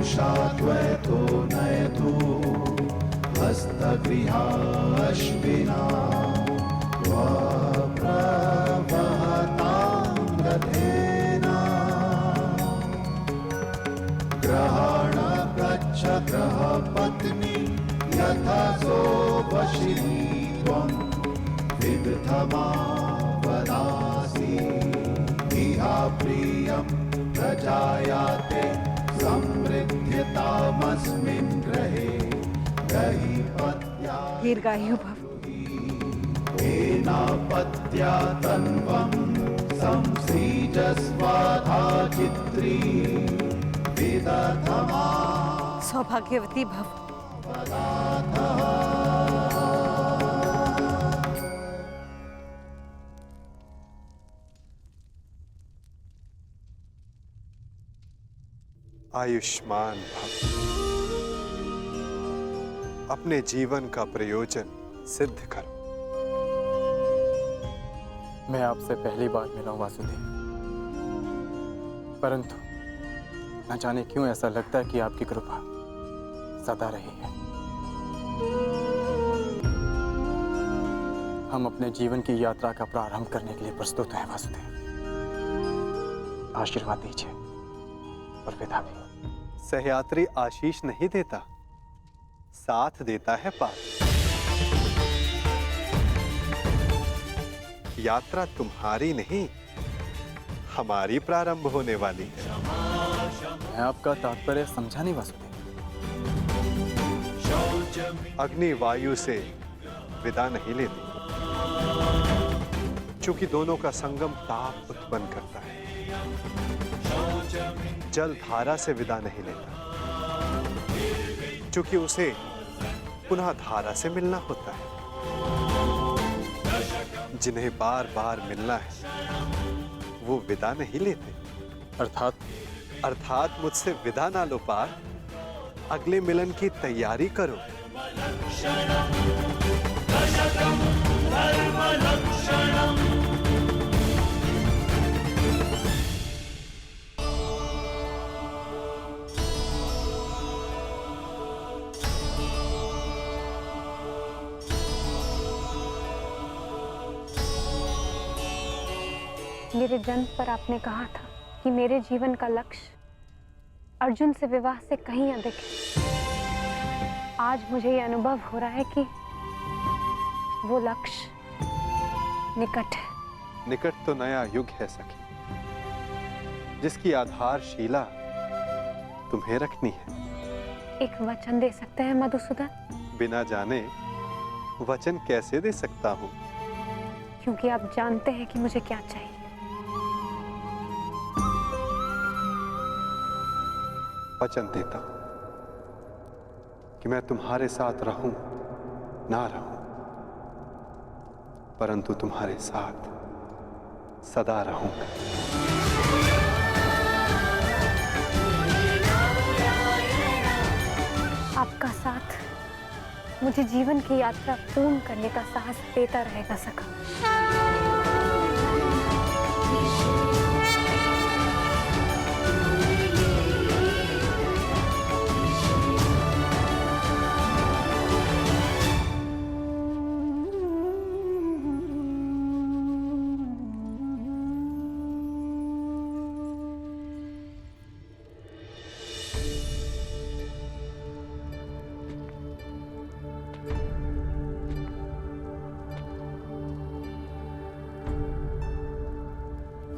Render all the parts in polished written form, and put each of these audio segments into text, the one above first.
त्वयतो नयतु हस्तगृहाश्विना प्रवहतां रथेन ग्रहाण गच्छ ग्रहपत्नी यथा सोपशिनी त्वं विदधमावदासि इहा प्रियं प्रजायाते समृद्ध्यतामस्मिन् ग्रहे गहीपत्या दीर्घायु भव। एनापत्या तन्वं संसृजस्वाधाचित्री विदधमा सौभाग्यवती भव। आयुष्मान भव। अपने जीवन का प्रयोजन सिद्ध करो। मैं आपसे पहली बार मिला हूं वासुदेव, परंतु न जाने क्यों ऐसा लगता है कि आपकी कृपा सदा रही है। हम अपने जीवन की यात्रा का प्रारंभ करने के लिए प्रस्तुत हैं वासुदेव। आशीर्वाद दीजिए और विदा भी। सहयात्री आशीष नहीं देता, साथ देता है पार। यात्रा तुम्हारी नहीं, हमारी प्रारंभ होने वाली है। मैं आपका तात्पर्य समझा नहीं वासुदेव। अग्नि वायु से विदा नहीं लेती, चूंकि दोनों का संगम ताप उत्पन्न करता है। जल धारा से विदा नहीं लेता, चूंकि उसे पुनः धारा से मिलना होता है। जिन्हें बार बार मिलना है वो विदा नहीं लेते। अर्थात मुझसे विदा ना लो पार, अगले मिलन की तैयारी करो। मेरे जन्म पर आपने कहा था कि मेरे जीवन का लक्ष्य अर्जुन से विवाह से कहीं अधिक है। आज मुझे ये अनुभव हो रहा है कि वो लक्ष्य निकट है। निकट तो नया युग है सखी, जिसकी आधारशिला तुम्हें रखनी है। एक वचन दे सकते हैं मधुसूदन? बिना जाने वचन कैसे दे सकता हूँ? क्योंकि आप जानते हैं कि मुझे क्या चाहिए। वचन देता हूं कि मैं तुम्हारे साथ रहूं ना रहूं, परंतु तुम्हारे साथ सदा रहूंगा। आपका साथ मुझे जीवन की यात्रा पूर्ण करने का साहस देता रहेगा सखा।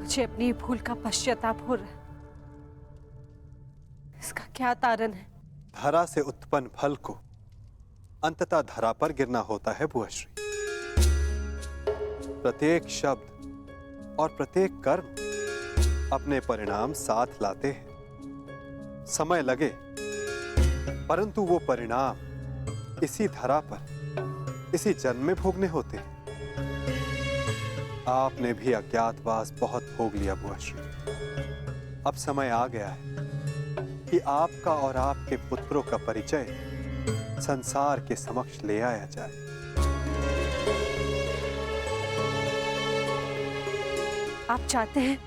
मुझे अपनी भूल का पश्चाताप हो रहा है। इसका क्या तारण है? धरा से उत्पन्न फल को अंततः धरा पर गिरना होता है बुआश्री। प्रत्येक शब्द और प्रत्येक कर्म अपने परिणाम साथ लाते हैं। समय लगे, परंतु वो परिणाम इसी धरा पर, इसी जन्म में भोगने होते हैं। आपने भी अज्ञातवास बहुत भोग लिया बुआश्री। अब समय आ गया है कि आपका और आपके पुत्रों का परिचय संसार के समक्ष ले आया जाए। आप चाहते हैं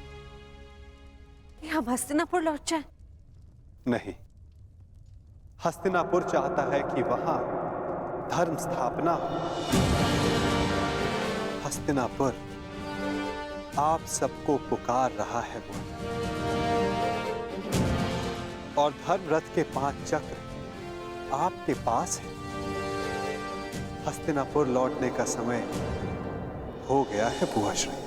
कि हम हस्तिनापुर लौट जाएं? नहीं, हस्तिनापुर चाहता है कि वहां धर्म स्थापना हो। हस्तिनापुर आप सबको पुकार रहा है वो, और धर्म रथ के 5 चक्र आपके पास है। हस्तिनापुर लौटने का समय हो गया है बुआश्री।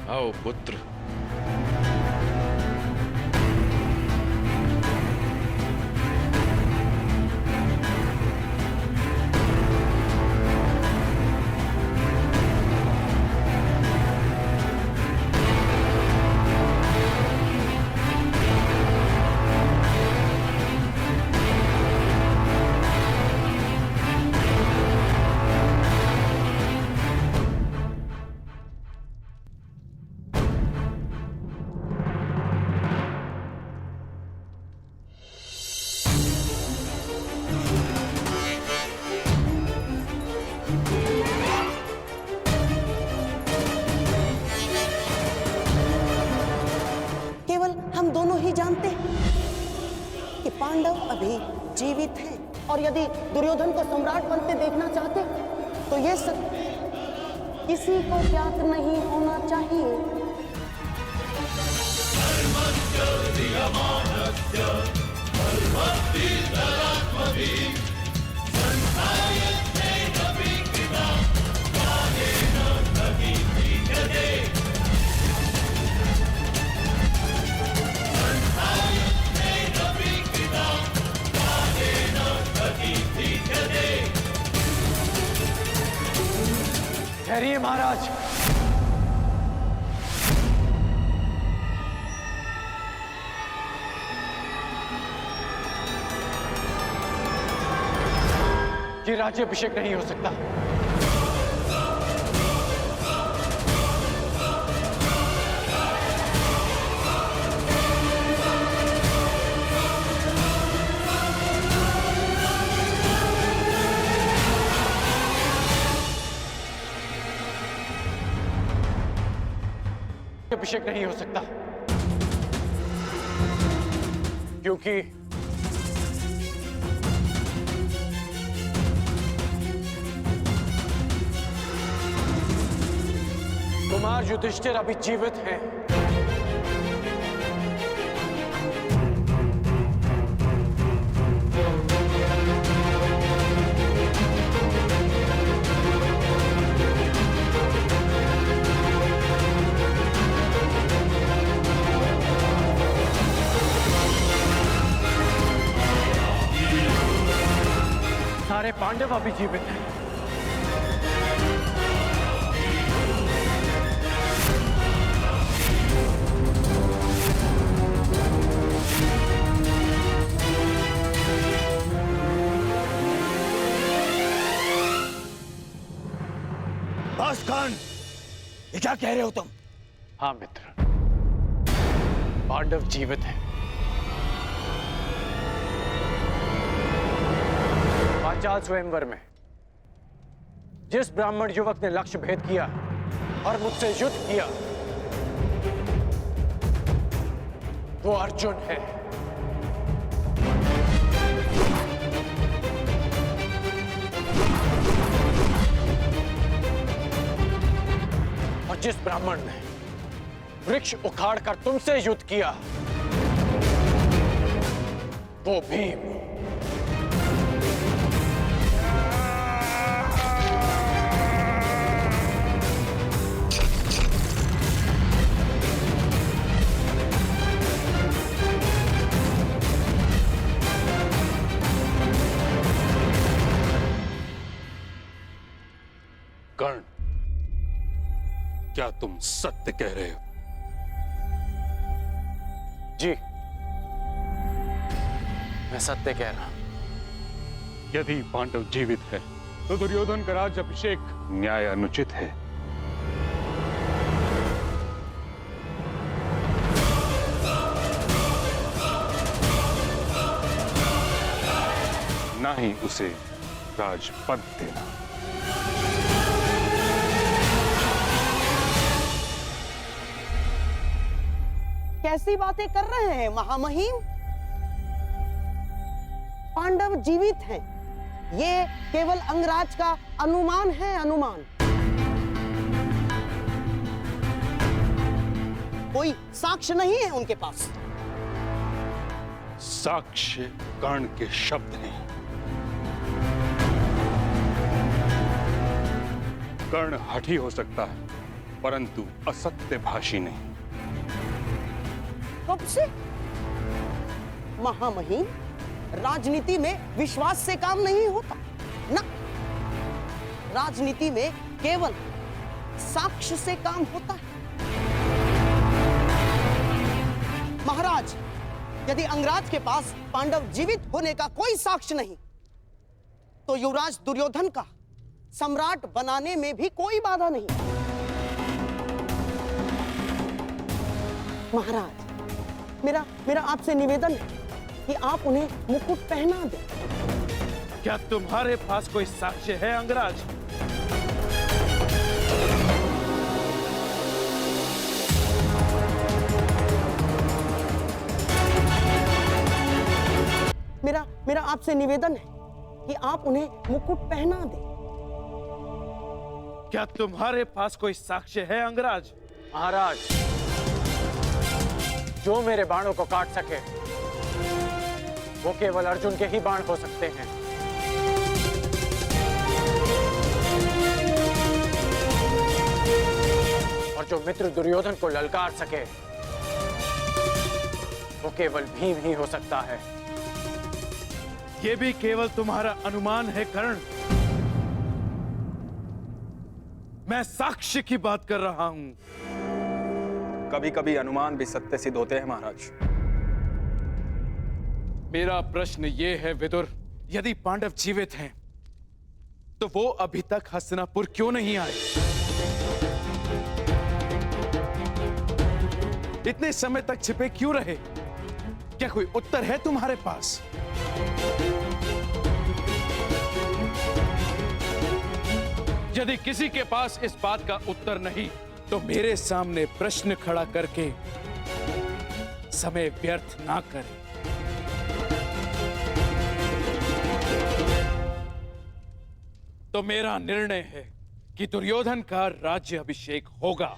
आओ पुत्र। हम दोनों ही जानते हैं कि पांडव अभी जीवित हैं, और यदि दुर्योधन को सम्राट बनते देखना चाहते तो ये सत्य किसी को ज्ञात नहीं होना चाहिए। ठहरिए महाराज। ये राज्याभिषेक नहीं हो सकता। अभिषेक नहीं हो सकता क्योंकि कुमार युधिष्ठिर अभी जीवित हैं। सारे पांडव अभी जीवित हैं। बासखान, ये क्या कह रहे हो तुम? हाँ मित्र, पांडव जीवित हैं। पांचाल स्वयंवर में जिस ब्राह्मण युवक ने लक्ष्य भेद किया और मुझसे युद्ध किया वो अर्जुन है। जिस ब्राह्मण ने वृक्ष उखाड़कर तुमसे युद्ध किया वो भीम। कर्ण, क्या तुम सत्य कह रहे हो? जी, मैं सत्य कह रहा हूं। यदि पांडव जीवित है तो दुर्योधन का राज्य अभिषेक न्याय अनुचित है। ना ही उसे राजपद देना। कैसी बातें कर रहे हैं महामहिम? पांडव जीवित हैं, ये केवल अंगराज का अनुमान है, अनुमान। कोई साक्ष्य नहीं है उनके पास। साक्ष्य कर्ण के शब्द हैं। कर्ण हठी हो सकता है परंतु असत्य भाषी नहीं। कब से? महामहिम, राजनीति में विश्वास से काम नहीं होता ना। राजनीति में केवल साक्ष्य से काम होता है। महाराज, यदि अंगराज के पास पांडव जीवित होने का कोई साक्ष्य नहीं तो युवराज दुर्योधन का सम्राट बनाने में भी कोई बाधा नहीं। महाराज, मेरा आपसे निवेदन है कि आप उन्हें मुकुट पहना दें। क्या तुम्हारे पास कोई साक्ष्य है अंगराज? मेरा आपसे निवेदन है कि आप उन्हें मुकुट पहना दें। क्या तुम्हारे पास कोई साक्ष्य है अंगराज? महाराज, जो मेरे बाणों को काट सके वो केवल अर्जुन के ही बाण हो सकते हैं। और जो मित्र दुर्योधन को ललकार सके वो केवल भीम ही हो सकता है। ये भी केवल तुम्हारा अनुमान है कर्ण। मैं साक्ष्य की बात कर रहा हूं। कभी कभी अनुमान भी सत्य सिद्ध होते हैं महाराज। मेरा प्रश्न ये है विदुर, यदि पांडव जीवित हैं तो वो अभी तक हस्तिनापुर क्यों नहीं आए? इतने समय तक छिपे क्यों रहे? क्या कोई उत्तर है तुम्हारे पास? यदि किसी के पास इस बात का उत्तर नहीं तो मेरे सामने प्रश्न खड़ा करके समय व्यर्थ ना करें। तो मेरा निर्णय है कि दुर्योधन का राज्य अभिषेक होगा।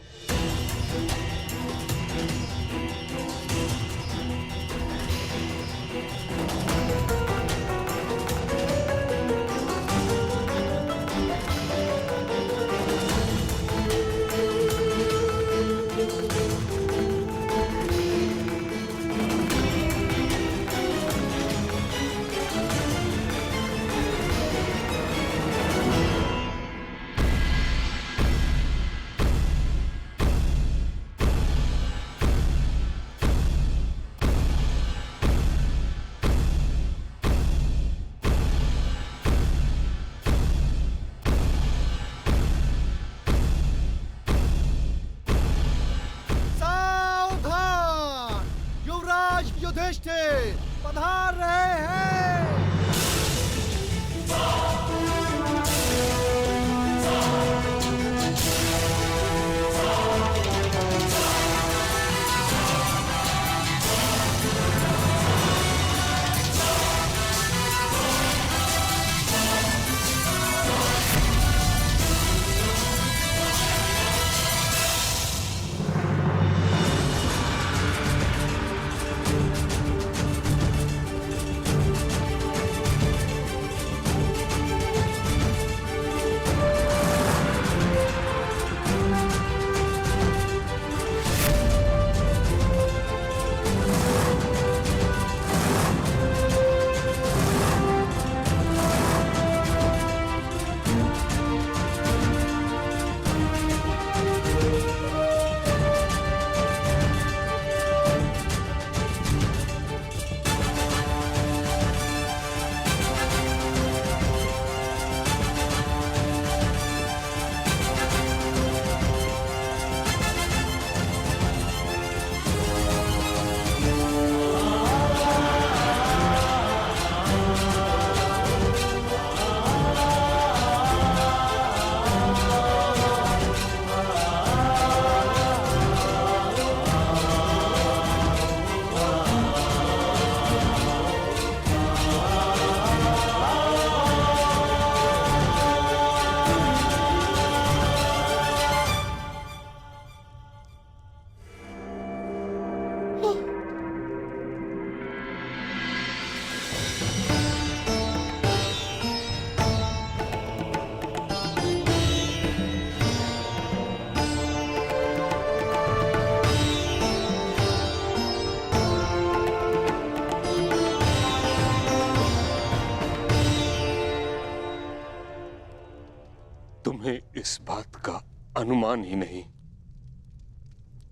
इस बात का अनुमान ही नहीं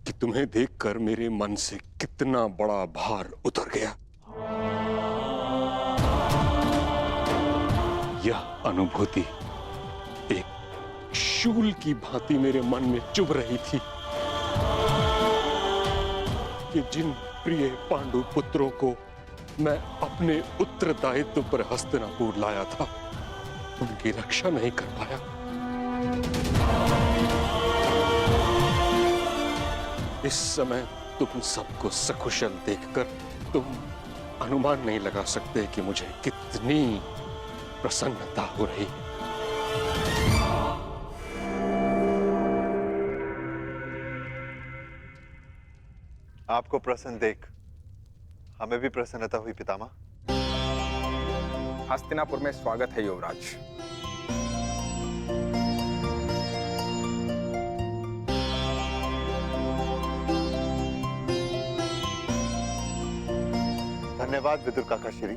कि तुम्हें देखकर मेरे मन से कितना बड़ा भार उतर गया। यह अनुभूति एक शूल की भांति मेरे मन में चुभ रही थी कि जिन प्रिय पांडु पुत्रों को मैं अपने उत्तरदायित्व पर हस्तिनापुर लाया था, उनकी रक्षा नहीं कर पाया। इस समय तुम सबको सकुशल देखकर तुम अनुमान नहीं लगा सकते कि मुझे कितनी प्रसन्नता हो रही। आपको प्रसन्न देख हमें भी प्रसन्नता हुई पितामह। हस्तिनापुर में स्वागत है युवराज। धन्यवाद विदुर काका श्री।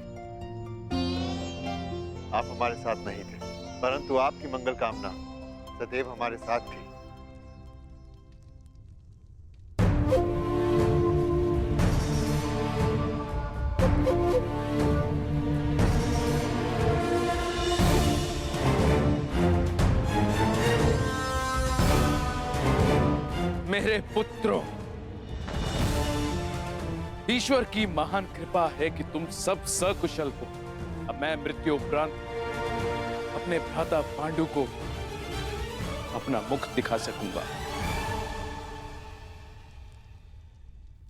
आप हमारे साथ नहीं थे, परंतु आपकी मंगल कामना सदैव हमारे साथ थी। मेरे पुत्रों, ईश्वर की महान कृपा है कि तुम सब सकुशल हो। अब मैं मृत्यु उपरांत अपने भ्राता पांडु को अपना मुख दिखा सकूंगा।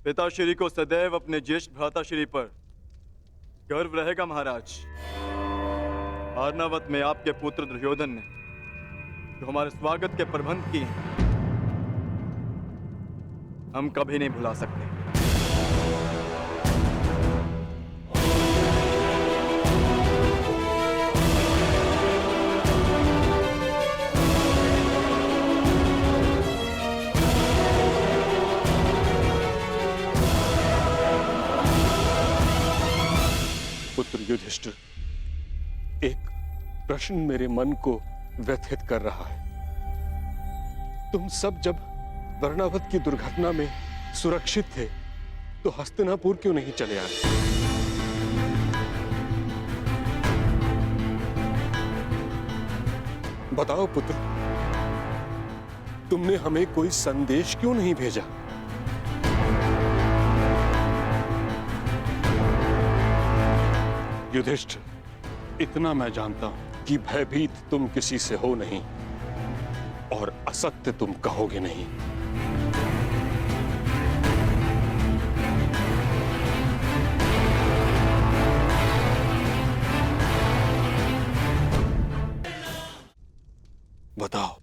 पिताश्री को सदैव अपने ज्येष्ठ भ्राताश्री पर गर्व रहेगा महाराज। अर्नावत में आपके पुत्र दुर्योधन ने जो हमारे स्वागत के प्रबंध किए हैं, हम कभी नहीं भुला सकते। पुत्र युधिष्ठिर, एक प्रश्न मेरे मन को व्यथित कर रहा है। तुम सब जब वर्णावत की दुर्घटना में सुरक्षित थे तो हस्तिनापुर क्यों नहीं चले आए? बताओ पुत्र, तुमने हमें कोई संदेश क्यों नहीं भेजा? युधिष्ठिर, इतना मैं जानता हूं कि भयभीत तुम किसी से हो नहीं और असत्य तुम कहोगे नहीं। बताओ।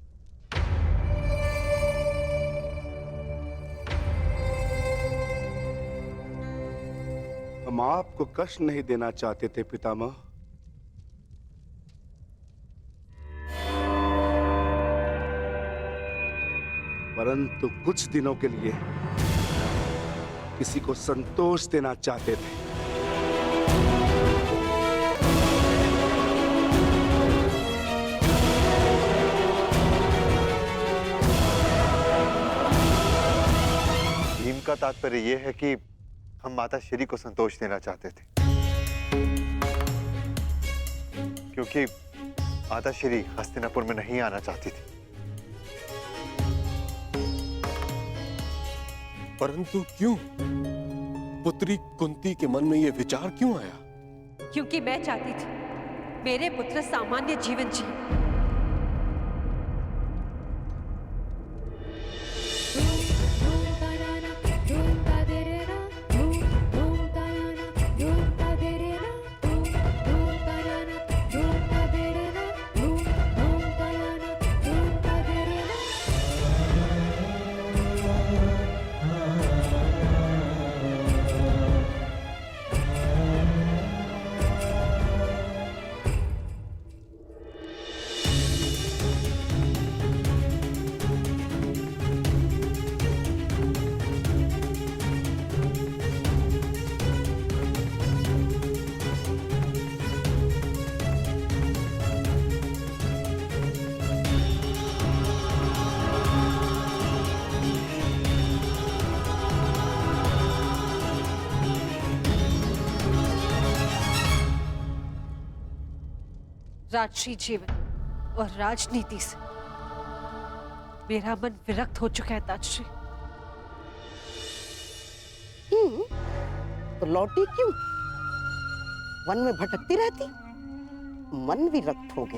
हम आपको कष्ट नहीं देना चाहते थे पितामह, परंतु कुछ दिनों के लिए किसी को संतोष देना चाहते थे। भीम का तात्पर्य यह है कि हम माता श्री को संतोष देना चाहते थे, क्योंकि माता श्री हस्तिनापुर में नहीं आना चाहती थी। परंतु क्यों? पुत्री कुंती के मन में यह विचार क्यों आया? क्योंकि मैं चाहती थी मेरे पुत्र सामान्य जीवन जिए। राजश्री जीवन और राजनीति से मेरा मन विरक्त हो चुका है ताजश्री। तो लौटी क्यों? वन में भटकती रहती, मन विरक्त हो गया।